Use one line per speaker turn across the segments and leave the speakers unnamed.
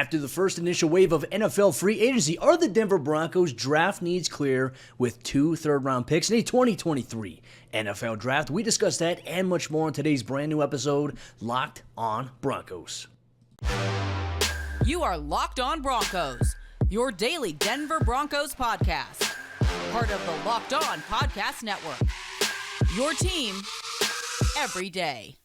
After the first initial wave of NFL free agency, are the Denver Broncos draft needs clear with 2 third-round picks in a 2023 NFL Draft? We discuss that and much more in today's brand new episode, Locked on Broncos.
You are Locked on Broncos, your daily Denver Broncos podcast. Part of the Locked on Podcast Network. Your team every day.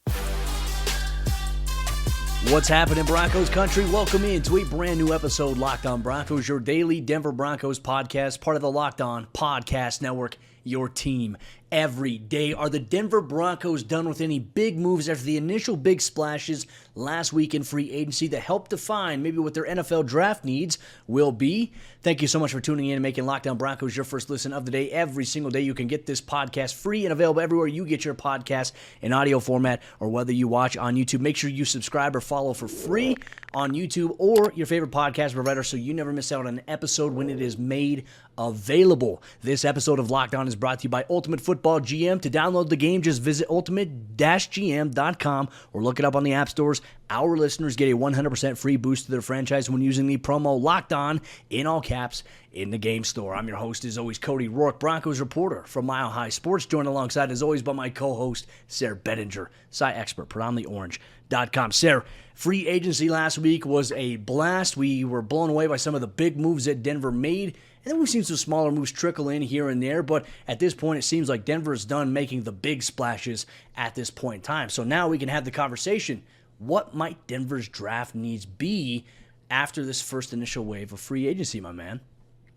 What's happening, Broncos country? Welcome in to a brand new episode, Locked on Broncos, your daily Denver Broncos podcast, part of the Locked on Podcast Network, your team every day. Are the Denver Broncos done with any big moves after the initial big splashes last week in free agency that help define maybe what their NFL draft needs will be? Thank you so much for tuning in and making Locked on Broncos your first listen of the day. Every single day you can get this podcast free and available everywhere you get your podcast in audio format or whether you watch on YouTube. Make sure you subscribe or follow for free on YouTube or your favorite podcast provider so you never miss out on an episode when it is made available. This episode of Locked On is brought to you by Ultimate Football GM. To download the game, just visit ultimate-gm.com or look it up on the app stores. Our listeners get a 100% free boost to their franchise when using the promo Locked On in all caps in the game store. I'm your host, as always, Cody Roark, Broncos reporter from Mile High Sports, joined alongside, as always, by my co-host, Sayre Bedinger, Sayre expert, PatonOrange.com. Sayre, free agency last week was a blast. We were blown away by some of the big moves that Denver made. And then we've seen some smaller moves trickle in here and there, but at this point, it seems like Denver is done making the big splashes at this point in time. So now we can have the conversation. What might Denver's draft needs be after this first initial wave of free agency, my man?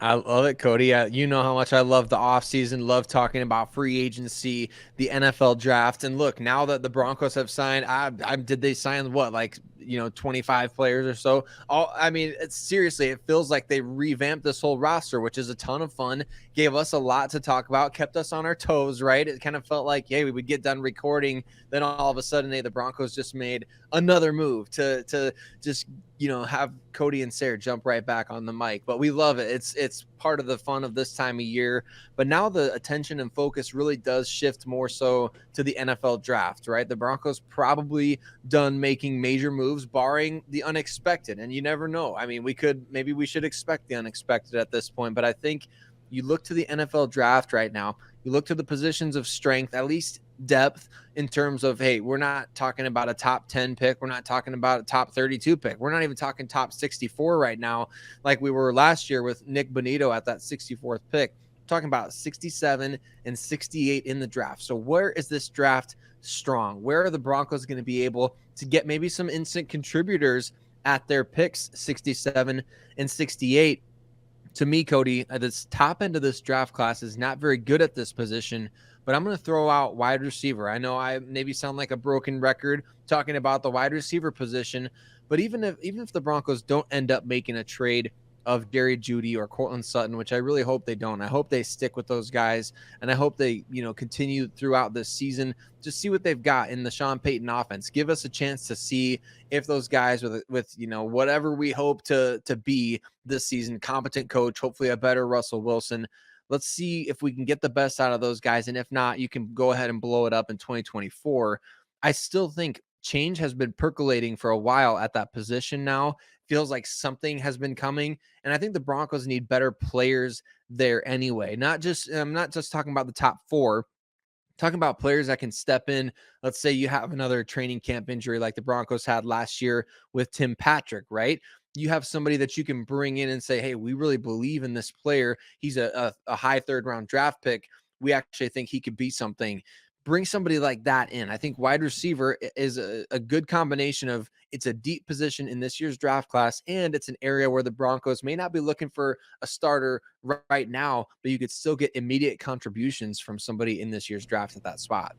I love it, Cody. You know how much I love the offseason, love talking about free agency, the NFL draft. And look, now that the Broncos have signed, did they sign what, 25 players or so? Seriously, it feels like they revamped this whole roster, which is a ton of fun, gave us a lot to talk about, kept us on our toes, right? It kind of felt like, hey, we would get done recording, then all of a sudden, the Broncos just made another move to just, have Cody and Sayre jump right back on the mic. But we love it. It's part of the fun of this time of year. But now the attention and focus really does shift more so to the NFL draft, right? The Broncos probably done making major moves, barring the unexpected. And you never know. I mean, maybe we should expect the unexpected at this point. But I think you look to the NFL draft right now, you look to the positions of strength, at least depth, in terms of, hey, we're not talking about a top 10 pick. We're not talking about a top 32 pick. We're not even talking top 64 right now, like we were last year with Nick Bonito at that 64th pick. We're talking about 67 and 68 in the draft. So where is this draft strong? Where are the Broncos going to be able to get maybe some instant contributors at their picks, 67 and 68? To me, Cody, at this top end of this draft class is not very good at this position, but I'm going to throw out wide receiver. I know I maybe sound like a broken record talking about the wide receiver position, but even if the Broncos don't end up making a trade of Jerry Jeudy or Courtland Sutton, which I really hope they don't. I hope they stick with those guys, and I hope they, continue throughout this season. Just see what they've got in the Sean Payton offense. Give us a chance to see if those guys with whatever we hope to be this season, competent coach, hopefully a better Russell Wilson. Let's see if we can get the best out of those guys, and if not, you can go ahead and blow it up in 2024. I still think change has been percolating for a while at that position now. Feels like something has been coming, and I think the Broncos need better players there anyway. I'm not just talking about the top 4, talking about players that can step in. Let's say you have another training camp injury like the Broncos had last year with Tim Patrick, right? You have somebody that you can bring in and say, hey, we really believe in this player. He's a high 3rd round draft pick. We actually think he could be something. Bring somebody like that in. I think wide receiver is a good combination of, it's a deep position in this year's draft class, and it's an area where the Broncos may not be looking for a starter right now, but you could still get immediate contributions from somebody in this year's draft at that spot.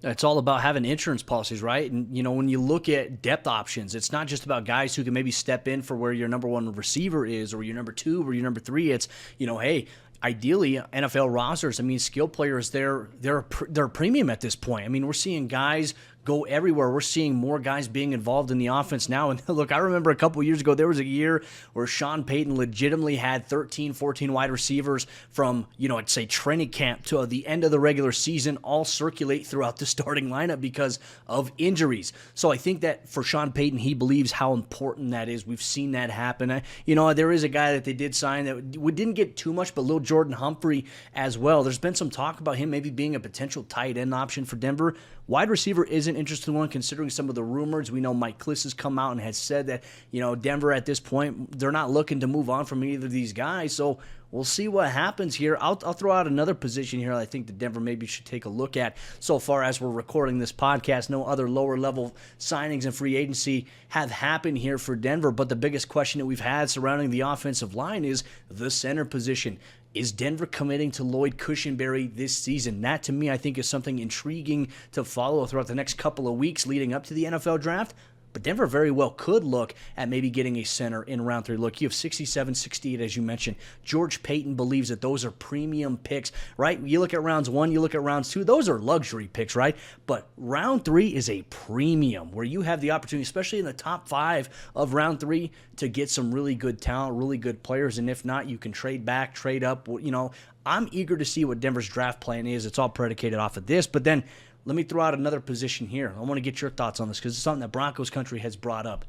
It's all about having insurance policies, right? And, when you look at depth options, it's not just about guys who can maybe step in for where your number 1 receiver is or your number 2 or your number 3. It's, hey, ideally, NFL rosters, skill players, they're premium at this point. We're seeing guys go everywhere. We're seeing more guys being involved in the offense now. And look, I remember a couple years ago, there was a year where Sean Payton legitimately had 13, 14 wide receivers from, I'd say training camp to the end of the regular season all circulate throughout the starting lineup because of injuries. So I think that for Sean Payton, he believes how important that is. We've seen that happen. There is a guy that they did sign that we didn't get too much, but Lil Jordan Humphrey as well. There's been some talk about him maybe being a potential tight end option for Denver. Wide receiver is an interesting one considering some of the rumors. We know Mike Kliss has come out and has said that, Denver at this point, they're not looking to move on from either of these guys. So we'll see what happens here. I'll throw out another position here I think that Denver maybe should take a look at so far as we're recording this podcast. No other lower level signings and free agency have happened here for Denver, but the biggest question that we've had surrounding the offensive line is the center position. Is Denver committing to Lloyd Cushenberry this season? That, to me, I think is something intriguing to follow throughout the next couple of weeks leading up to the NFL draft. But Denver very well could look at maybe getting a center in round 3. Look, you have 67, 68, as you mentioned. George Payton believes that those are premium picks, right? You look at rounds 1, you look at rounds 2, those are luxury picks, right? But round 3 is a premium where you have the opportunity, especially in the top 5 of round 3, to get some really good talent, really good players. And if not, you can trade back, trade up. I'm eager to see what Denver's draft plan is. It's all predicated off of this. But then let me throw out another position here. I want to get your thoughts on this because it's something that Broncos country has brought up.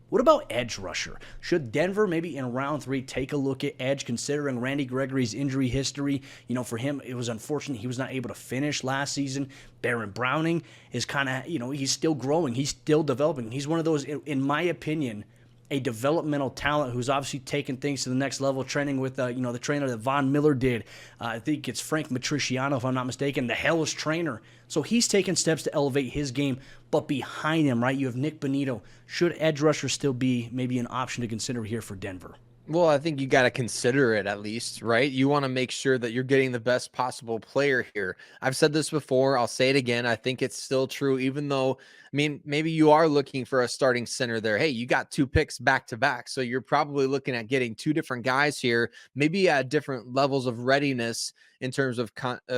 What about edge rusher? Should Denver maybe in round 3 take a look at edge considering Randy Gregory's injury history? For him, it was unfortunate he was not able to finish last season. Baron Browning is kind of, he's still growing. He's still developing. He's one of those, in my opinion, a developmental talent who's obviously taken things to the next level, training with, the trainer that Von Miller did. I think it's Frank Matriciano, if I'm not mistaken, the hellish trainer. So he's taken steps to elevate his game, but behind him, right, you have Nick Bonito. Should edge rusher still be maybe an option to consider here for Denver?
Well, I think you got to consider it at least, right? You want to make sure that you're getting the best possible player here. I've said this before. I'll say it again. I think it's still true, even though, maybe you are looking for a starting center there. Hey, you got 2 picks back to back. So you're probably looking at getting 2 different guys here, maybe at different levels of readiness in terms of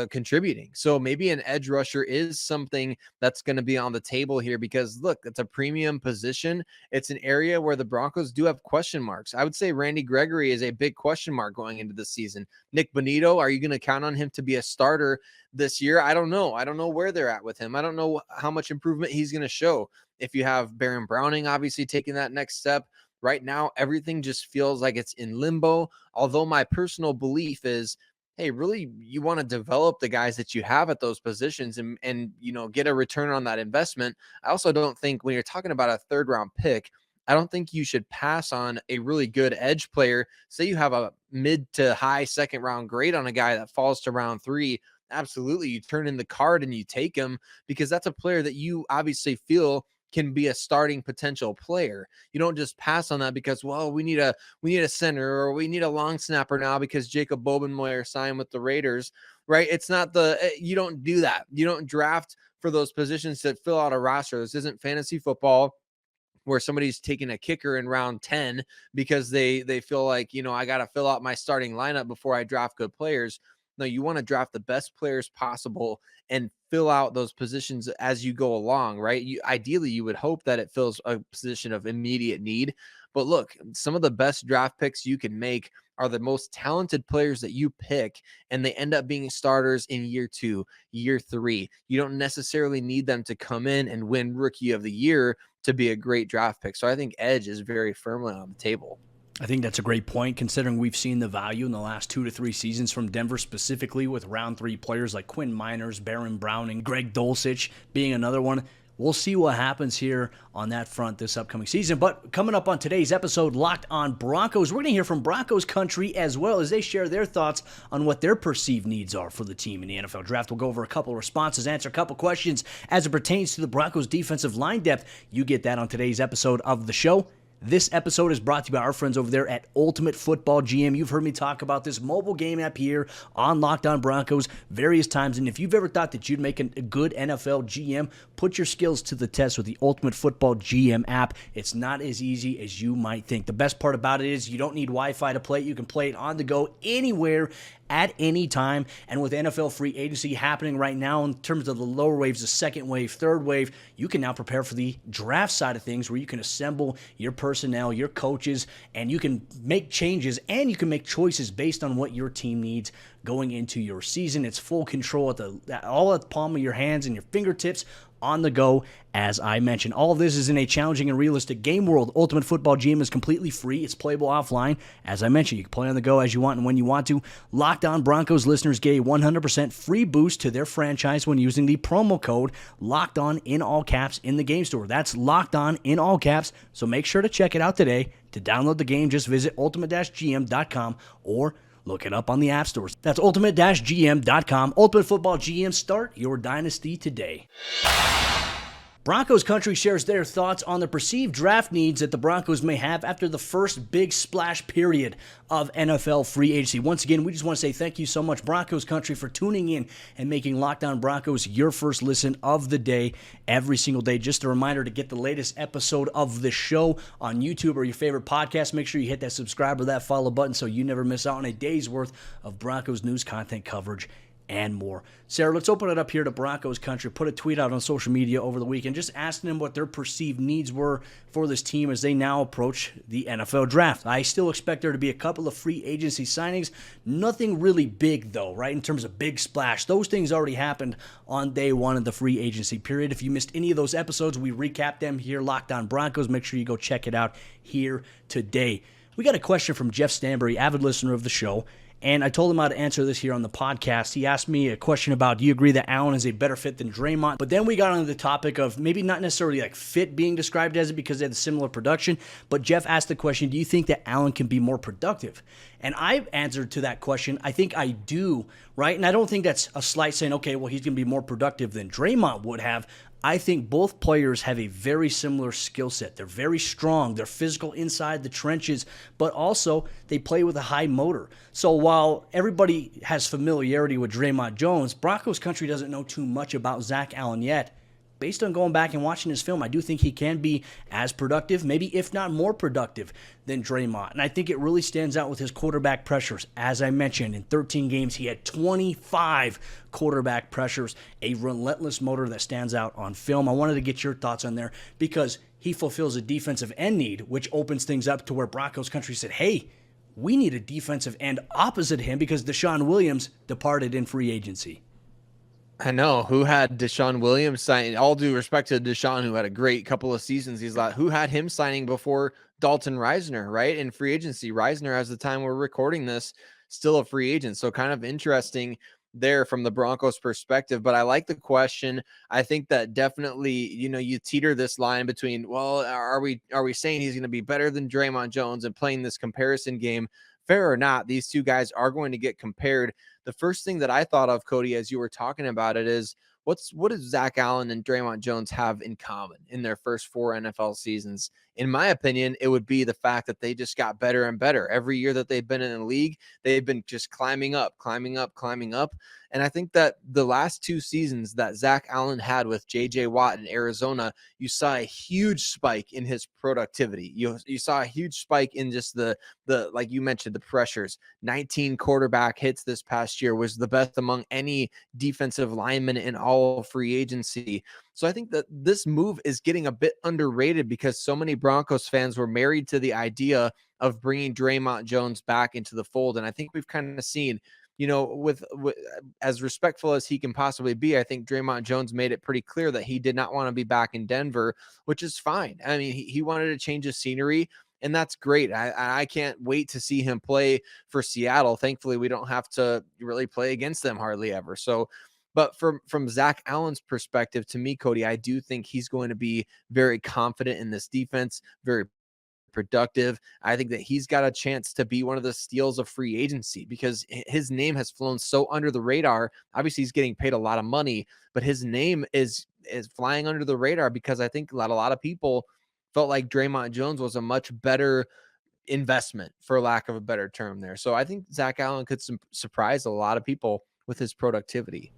contributing. So maybe an edge rusher is something that's going to be on the table here because, look, it's a premium position. It's an area where the Broncos do have question marks. I would say Randy Gregory is a big question mark going into the season. Nick Bonito, are you going to count on him to be a starter this year? I don't know. I don't know where they're at with him. I don't know how much improvement he's going to show. If you have Baron Browning obviously taking that next step, right now everything just feels like it's in limbo. Although my personal belief is, hey, really, you want to develop the guys that you have at those positions and get a return on that investment. I also don't think when you're talking about a 3rd round pick, I don't think you should pass on a really good edge player. Say you have a mid to high 2nd round grade on a guy that falls to round 3. Absolutely, you turn in the card and you take him because that's a player that you obviously feel can be a starting potential player. You don't just pass on that because, well, we need a center or we need a long snapper now because Jacob Bobenmoyer signed with the Raiders, right? It's not you don't do that. You don't draft for those positions that fill out a roster. This isn't fantasy football where somebody's taking a kicker in round 10 because they feel like, I got to fill out my starting lineup before I draft good players. No, you want to draft the best players possible and fill out those positions as you go along, right? Ideally, you would hope that it fills a position of immediate need. But look, some of the best draft picks you can make are the most talented players that you pick, and they end up being starters in year 2, year 3. You don't necessarily need them to come in and win Rookie of the Year to be a great draft pick. So I think edge is very firmly on the table.
I think that's a great point, considering we've seen the value in the last 2 to 3 seasons from Denver, specifically with round 3 players like Quinn Miners, Baron Browning, Greg Dulcich being another one. We'll see what happens here on that front this upcoming season. But coming up on today's episode, Locked on Broncos, we're going to hear from Broncos country as well as they share their thoughts on what their perceived needs are for the team in the NFL draft. We'll go over a couple of responses, answer a couple questions as it pertains to the Broncos defensive line depth. You get that on today's episode of the show. This episode is brought to you by our friends over there at Ultimate Football GM. You've heard me talk about this mobile game app here on Locked on Broncos various times. And if you've ever thought that you'd make a good NFL GM, put your skills to the test with the Ultimate Football GM app. It's not as easy as you might think. The best part about it is you don't need Wi-Fi to play it. You can play it on the go anywhere at any time. And with NFL free agency happening right now in terms of the lower waves, the second wave, third wave, you can now prepare for the draft side of things where you can assemble your personnel, your coaches, and you can make changes and you can make choices based on what your team needs going into your season. It's full control all at the palm of your hands and your fingertips on the go, as I mentioned. All of this is in a challenging and realistic game world. Ultimate Football GM is completely free. It's playable offline. As I mentioned, you can play on the go as you want and when you want to. Locked On Broncos listeners get a 100% free boost to their franchise when using the promo code Locked On in all caps in the game store. That's Locked On in all caps, so make sure to check it out today. To download the game, just visit ultimate-gm.com or look it up on the app stores. That's ultimate-gm.com. Ultimate Football GM, start your dynasty today. Broncos Country shares their thoughts on the perceived draft needs that the Broncos may have after the first big splash period of NFL free agency. Once again, we just want to say thank you so much, Broncos Country, for tuning in and making Locked On Broncos your first listen of the day every single day. Just a reminder to get the latest episode of the show on YouTube or your favorite podcast. Make sure you hit that subscribe or that follow button so you never miss out on a day's worth of Broncos news, content coverage, and more. Sayre, let's open it up here to Broncos Country. Put a tweet out on social media over the weekend just asking them what their perceived needs were for this team as they now approach the NFL Draft. I still expect there to be a couple of free agency signings. Nothing really big, though, right, in terms of big splash. Those things already happened on day one of the free agency period. If you missed any of those episodes, we recap them here, Locked On Broncos. Make sure you go check it out here today. We got a question from Jeff Stanbury, avid listener of the show. And I told him how to answer this here on the podcast. He asked me a question about, do you agree that Allen is a better fit than Draymond? But then we got on the topic of maybe not necessarily like fit being described as it because they had similar production. But Jeff asked the question, do you think that Allen can be more productive? And I answered to that question, I think I do, right? And I don't think that's a slight saying, okay, well, he's going to be more productive than Draymond would have. I think both players have a very similar skill set. They're very strong. They're physical inside the trenches, but also they play with a high motor. So while everybody has familiarity with Draymond Jones, Broncos Country doesn't know too much about Zach Allen yet. Based on going back and watching his film, I do think he can be as productive, maybe if not more productive than Draymond. And I think it really stands out with his quarterback pressures. As I mentioned, in 13 games, he had 25 quarterback pressures, a relentless motor that stands out on film. I wanted to get your thoughts on there because he fulfills a defensive end need, which opens things up to where Broncos Country said, hey, we need a defensive end opposite him because Deshaun Williams departed in free agency.
I know. Who had Deshaun Williams signing? All due respect to Deshaun, who had a great couple of seasons. He's like, who had him signing before Dalton Reisner, right? In free agency. Reisner, as the time we're recording this, still a free agent. So kind of interesting there from the Broncos perspective. But I like the question. I think that definitely, you teeter this line between, well, are we saying he's going to be better than Draymond Jones and playing this comparison game? Fair or not, these two guys are going to get compared. The first thing that I thought of, Cody, as you were talking about it is, what does Zach Allen and Draymond Jones have in common in their first 4 NFL seasons? In my opinion, it would be the fact that they just got better and better. Every year that they've been in the league, they've been just climbing up. And I think that the last 2 seasons that Zach Allen had with J.J. Watt in Arizona, you saw a huge spike in his productivity. You saw a huge spike in just the like you mentioned, the pressures. 19 quarterback hits this past year, was the best among any defensive lineman in all free agency. So I think that this move is getting a bit underrated because so many Broncos fans were married to the idea of bringing Draymond Jones back into the fold. And I think we've kind of seen, with as respectful as he can possibly be, I think Draymond Jones made it pretty clear that he did not want to be back in Denver, which is fine. I mean, he wanted to change his scenery, and that's great. I can't wait to see him play for Seattle. Thankfully, we don't have to really play against them hardly ever. So, but from Zach Allen's perspective, to me, Cody, I do think he's going to be very confident in this defense, very productive. I think that he's got a chance to be one of the steals of free agency because his name has flown so under the radar. Obviously, he's getting paid a lot of money, but his name is flying under the radar because I think a lot of people felt like Draymond Jones was a much better investment, for lack of a better term there. So I think Zach Allen could surprise a lot of people with his productivity.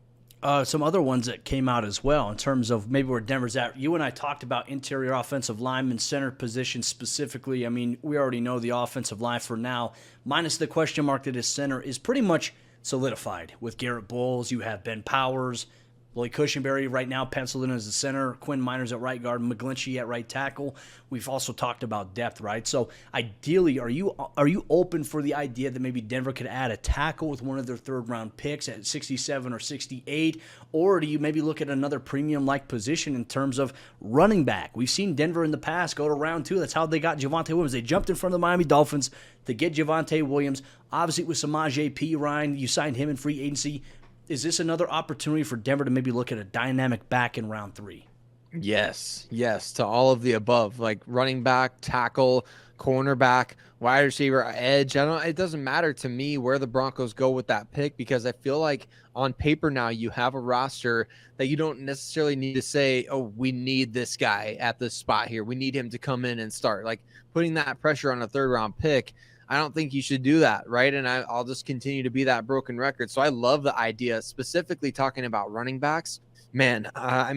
Some other ones that came out as well in terms of maybe where Denver's at. You and I talked about interior offensive lineman, center position specifically. I mean, we already know the offensive line for now, minus the question mark that is center, is pretty much solidified. With Garrett Bowles, you have Ben Powers, Lloyd Cushenberry right now penciled in as the center, Quinn Miners at right guard, McGlinchey at right tackle. We've also talked about depth, right? So ideally, are you open for the idea that maybe Denver could add a tackle with one of their third-round picks at 67 or 68? Or do you maybe look at another premium-like position in terms of running back? We've seen Denver in the past go to round 2. That's how they got Javonte Williams. They jumped in front of the Miami Dolphins to get Javonte Williams. Obviously, with Samaje Perine, you signed him in free agency. Is this another opportunity for Denver to maybe look at a dynamic back in round 3?
Yes, to all of the above, like running back, tackle, cornerback, wide receiver, edge. It doesn't matter to me where the Broncos go with that pick, because I feel like on paper now you have a roster that you don't necessarily need to say, oh, we need this guy at this spot here. We need him to come in and start. Like putting that pressure on a third-round pick, I don't think you should do that, right? And I'll just continue to be that broken record. So I love the idea, specifically talking about running backs. Man, I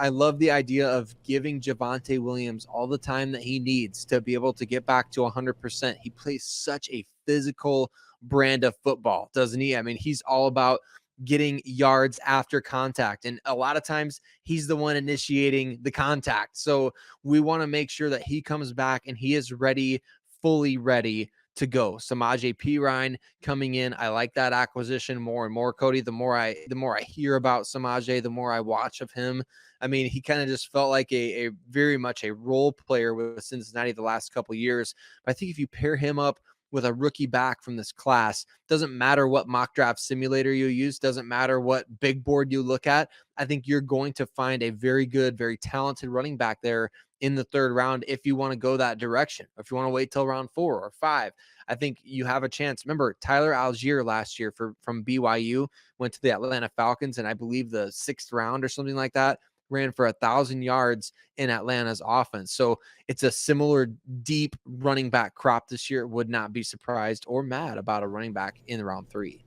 love the idea of giving Javonte Williams all the time that he needs to be able to get back to 100%. He plays such a physical brand of football, doesn't he? I mean, he's all about getting yards after contact. And a lot of times he's the one initiating the contact. So we want to make sure that he comes back and he is ready, fully ready to go. Samaje Perine coming in. I like that acquisition more and more, Cody. The more I hear about Samaje, the more I watch of him. I mean, he kind of just felt like a very much a role player with Cincinnati the last couple of years. But I think if you pair him up with a rookie back from this class, doesn't matter what mock draft simulator you use, doesn't matter what big board you look at, I think you're going to find a very good, very talented running back there in the third round if you want to go that direction. If you want to wait till round 4 or 5, I think you have a chance. Remember, Tyler Algier last year from BYU went to the Atlanta Falcons, and I believe the 6th round or something like that, ran for 1,000 yards in Atlanta's offense. So it's a similar deep running back crop this year. Would not be surprised or mad about a running back in round 3.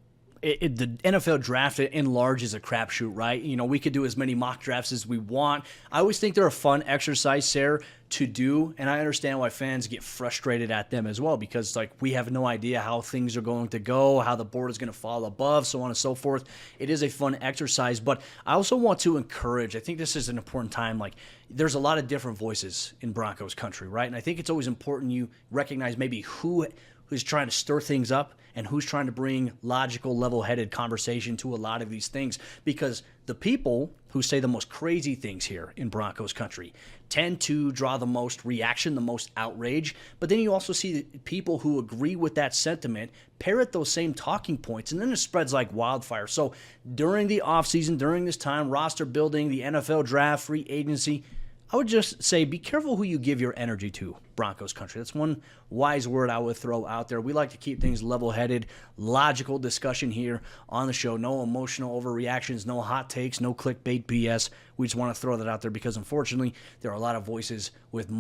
The NFL draft in large is a crapshoot, right? You know, we could do as many mock drafts as we want. I always think they're a fun exercise, Sayre, to do, and I understand why fans get frustrated at them as well, because like we have no idea how things are going to go, how the board is going to fall above, so on and so forth. It is a fun exercise, but I also want to encourage, I think this is an important time, like there's a lot of different voices in Broncos country, right? And I think it's always important you recognize maybe who's trying to stir things up and who's trying to bring logical, level-headed conversation to a lot of these things, because the people who say the most crazy things here in Broncos country tend to draw the most reaction, the most outrage, but then you also see people who agree with that sentiment parrot those same talking points, and then it spreads like wildfire. So during the offseason, during this time, roster building, the NFL draft, free agency, I would just say be careful who you give your energy to, Broncos country. That's one wise word I would throw out there. We like to keep things level-headed, logical discussion here on the show. No emotional overreactions, no hot takes, no clickbait BS. We just want to throw that out there because, unfortunately, there are a lot of voices with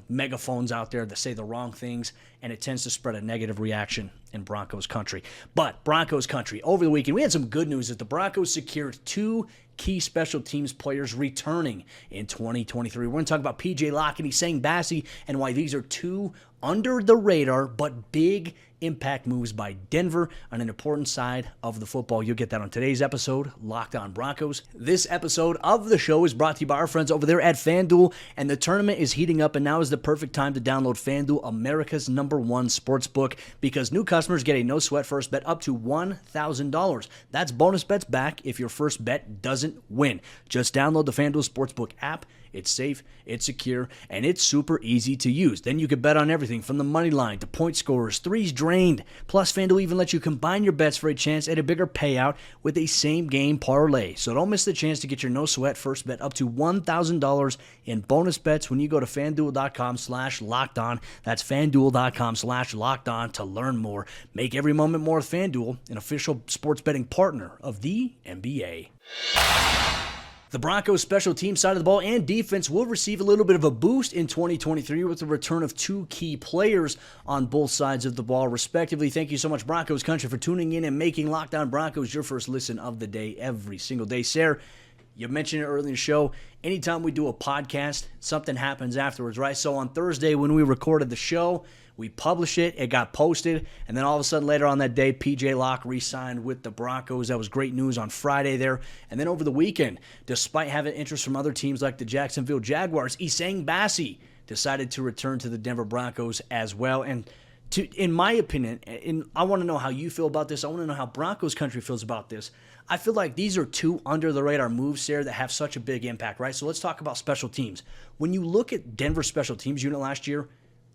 megaphones out there that say the wrong things, and it tends to spread a negative reaction in Broncos country. But Broncos country, over the weekend, we had some good news that the Broncos secured 2 key special teams players returning in 2023. We're going to talk about PJ Locke and Essang Bassey and why these are 2 under the radar but big impact moves by Denver on an important side of the football. You'll get that on today's episode, Locked On Broncos. This episode of the show is brought to you by our friends over there at FanDuel, and the tournament is heating up, and now is the perfect time to download FanDuel, America's #1 sportsbook, because new customers get a no-sweat first bet up to $1,000. That's bonus bets back if your first bet doesn't win. Just download the FanDuel Sportsbook app. It's safe, it's secure, and it's super easy to use. Then you can bet on everything from the money line to point scorers, threes drained. Plus, FanDuel even lets you combine your bets for a chance at a bigger payout with a same-game parlay. So don't miss the chance to get your no-sweat first bet up to $1,000 in bonus bets when you go to FanDuel.com/LockedOn. That's FanDuel.com/LockedOn to learn more. Make every moment more with FanDuel, an official sports betting partner of the NBA. The Broncos special team side of the ball and defense will receive a little bit of a boost in 2023 with the return of 2 key players on both sides of the ball, respectively. Thank you so much, Broncos country, for tuning in and making Locked On Broncos your first listen of the day every single day. Sayre, you mentioned it earlier in the show. Anytime we do a podcast, something happens afterwards, right? So on Thursday when we recorded the show, We published it. It got posted. And then all of a sudden later on that day, P.J. Locke re-signed with the Broncos. That was great news on Friday there. And then over the weekend, despite having interest from other teams like the Jacksonville Jaguars, Essang Bassey decided to return to the Denver Broncos as well. And in my opinion, and I want to know how you feel about this. I want to know how Broncos country feels about this. I feel like these are two under-the-radar moves here that have such a big impact, right? So let's talk about special teams. When you look at Denver's special teams unit last year,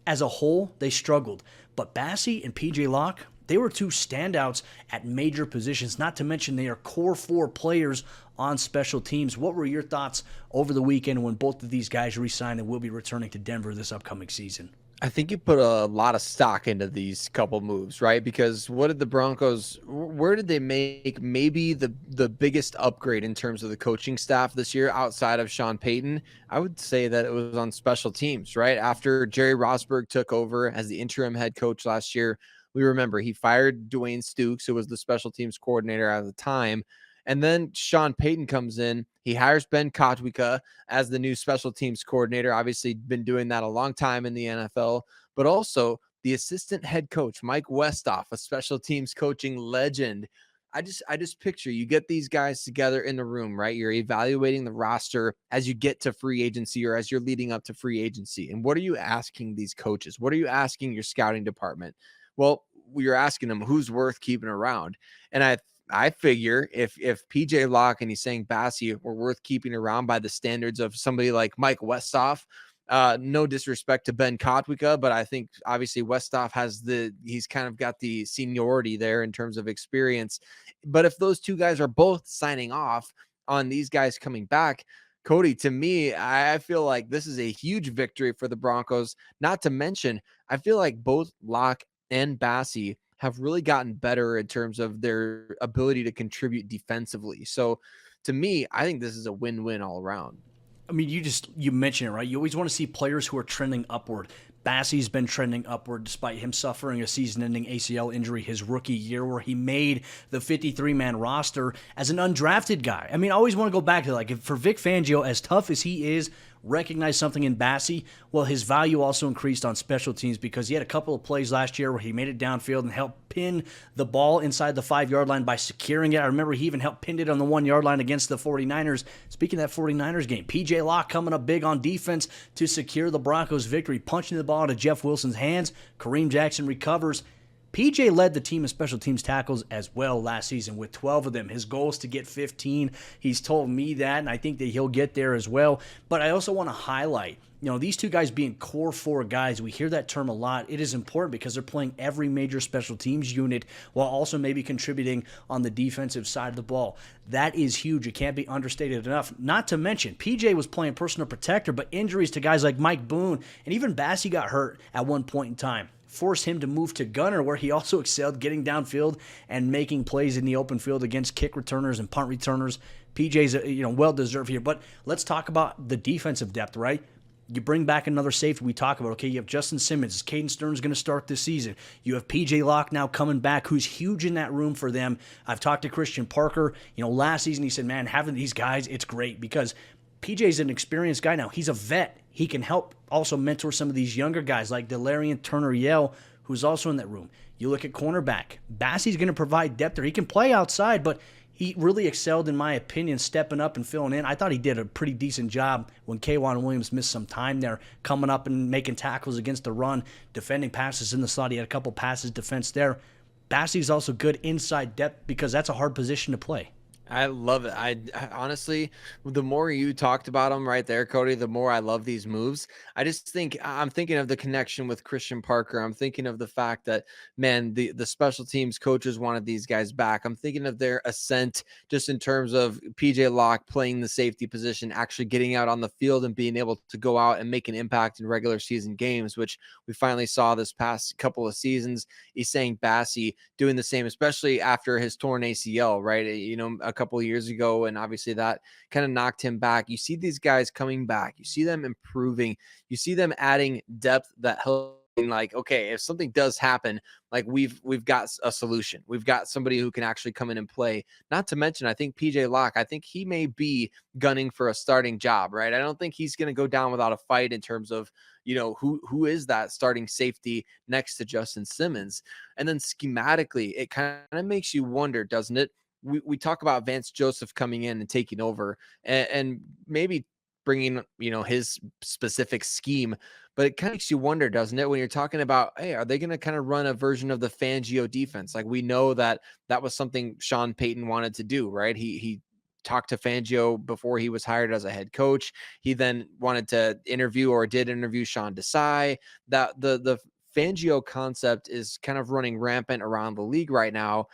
as a whole, they struggled. But Bassey and P.J. Locke, they were two standouts at major positions, not to mention they are core 4 players on special teams. What were your thoughts over the weekend when both of these guys re-signed and will be returning to Denver this upcoming season?
I think you put a lot of stock into these couple moves, right? Because what did the Broncos, where did they make maybe the biggest upgrade in terms of the coaching staff this year outside of Sean Payton? I would say that it was on special teams, right? After Jerry Rosburg took over as the interim head coach last year, we remember he fired Dwayne Stukes, who was the special teams coordinator at the time. And then Sean Payton comes in. He hires Ben Kotwica as the new special teams coordinator. Obviously, been doing that a long time in the NFL, but also the assistant head coach, Mike Westhoff, a special teams coaching legend. I just picture you get these guys together in the room, right? You're evaluating the roster as you get to free agency or as you're leading up to free agency. And what are you asking these coaches? What are you asking your scouting department? Well, you're asking them who's worth keeping around. And I figure if P.J. Locke and Essang Bassey were worth keeping around by the standards of somebody like Mike Westhoff, no disrespect to Ben Kotwica, but I think obviously Westhoff he's kind of got the seniority there in terms of experience. But if those two guys are both signing off on these guys coming back, Cody, to me, I feel like this is a huge victory for the Broncos. Not to mention, I feel like both Locke and Bassey have really gotten better in terms of their ability to contribute defensively. So to me, I think this is a win-win all around.
I mean, you mentioned it, right? You always want to see players who are trending upward. Bassey's been trending upward despite him suffering a season-ending ACL injury his rookie year where he made the 53-man roster as an undrafted guy. I mean, I always want to go back to for Vic Fangio, as tough as he is, recognize something in Bassey. Well, his value also increased on special teams because he had a couple of plays last year where he made it downfield and helped pin the ball inside the 5-yard line by securing it. I remember he even helped pin it on the 1-yard line against the 49ers. Speaking of that 49ers game, P.J. Locke coming up big on defense to secure the Broncos' victory, punching the ball into Jeff Wilson's hands. Kareem Jackson recovers. PJ led the team in special teams tackles as well last season with 12 of them. His goal is to get 15. He's told me that, and I think that he'll get there as well. But I also want to highlight, these two guys being core 4 guys, we hear that term a lot. It is important because they're playing every major special teams unit while also maybe contributing on the defensive side of the ball. That is huge. It can't be understated enough. Not to mention, PJ was playing personal protector, but injuries to guys like Mike Boone and even Bassey got hurt at one point in time. Forced him to move to gunner, where he also excelled getting downfield and making plays in the open field against kick returners and punt returners. PJ's well-deserved here. But let's talk about the defensive depth, right? You bring back another safety we talk about. Okay, you have Justin Simmons. Caden Stern's going to start this season. You have P.J. Locke now coming back, who's huge in that room for them. I've talked to Christian Parker. Last season he said, man, having these guys, it's great because PJ's an experienced guy now. He's a vet. He can help also mentor some of these younger guys like Delarian Turner-Yell, who's also in that room. You look at cornerback. Bassey's going to provide depth there. He can play outside, but he really excelled, in my opinion, stepping up and filling in. I thought he did a pretty decent job when K'Wan Williams missed some time there, coming up and making tackles against the run, defending passes in the slot. He had a couple passes defense there. Bassey's also good inside depth because that's a hard position to play.
I love it. I honestly, the more you talked about them right there, Cody, the more I love these moves. I just think I'm thinking of the connection with Christian Parker. I'm thinking of the fact that, man, the special teams coaches wanted these guys back. I'm thinking of their ascent just in terms of PJ Locke playing the safety position, actually getting out on the field and being able to go out and make an impact in regular season games, which we finally saw this past couple of seasons. Essang Bassey doing the same, especially after his torn ACL, right? A couple of years ago, and obviously that kind of knocked him back. You see these guys coming back, you see them improving, you see them adding depth that helps. Like, okay, if something does happen, like we've got a solution. We've got somebody who can actually come in and play. Not to mention, I think PJ Locke, I think he may be gunning for a starting job, right? I don't think he's going to go down without a fight in terms of, who is that starting safety next to Justin Simmons? And then schematically, it kind of makes you wonder, doesn't it? We talk about Vance Joseph coming in and taking over and maybe bringing, his specific scheme, but it kind of makes you wonder, doesn't it? When you're talking about, hey, are they going to kind of run a version of the Fangio defense? Like, we know that was something Sean Payton wanted to do, right? He talked to Fangio before he was hired as a head coach. He then wanted to did interview Sean Desai. That the Fangio concept is kind of running rampant around the league right now.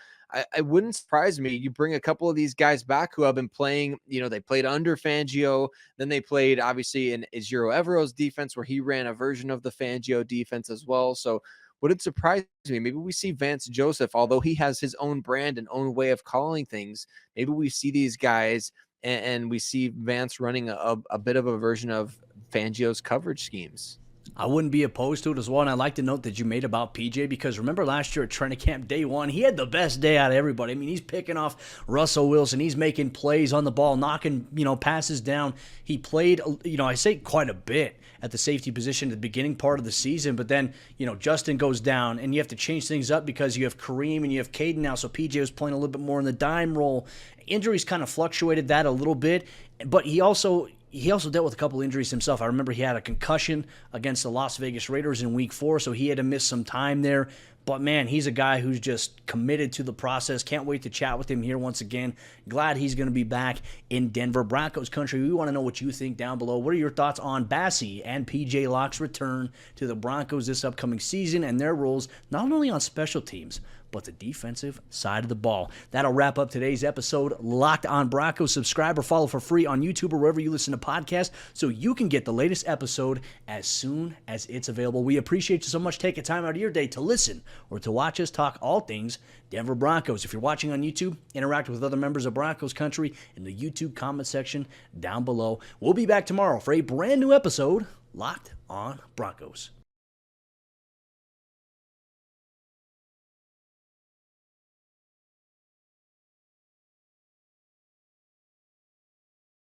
I wouldn't surprise me. You bring a couple of these guys back who have been playing, they played under Fangio. Then they played obviously in Ejiro Evero's defense where he ran a version of the Fangio defense as well. So would it surprise me? Maybe we see Vance Joseph, although he has his own brand and own way of calling things. Maybe we see these guys and we see Vance running a bit of a version of Fangio's coverage schemes.
I wouldn't be opposed to it as well, and I like the note that you made about PJ, because remember last year at training camp day one, he had the best day out of everybody. I mean, he's picking off Russell Wilson. He's making plays on the ball, knocking, passes down. He played, I say quite a bit at the safety position at the beginning part of the season, but then, Justin goes down, and you have to change things up because you have Kareem and you have Caden now, so PJ was playing a little bit more in the dime role. Injuries kind of fluctuated that a little bit, but he also dealt with a couple injuries himself. I remember he had a concussion against the Las Vegas Raiders in week 4, so he had to miss some time there. But, man, he's a guy who's just committed to the process. Can't wait to chat with him here once again. Glad he's going to be back in Denver Broncos country. We want to know what you think down below. What are your thoughts on Bassey and PJ Locke's return to the Broncos this upcoming season and their roles not only on special teams, but the defensive side of the ball? That'll wrap up today's episode. Locked on Broncos. Subscribe or follow for free on YouTube or wherever you listen to podcasts so you can get the latest episode as soon as it's available. We appreciate you so much taking time out of your day to listen or to watch us talk all things Denver Broncos. If you're watching on YouTube, interact with other members of Broncos country in the YouTube comment section down below. We'll be back tomorrow for a brand new episode, Locked on Broncos.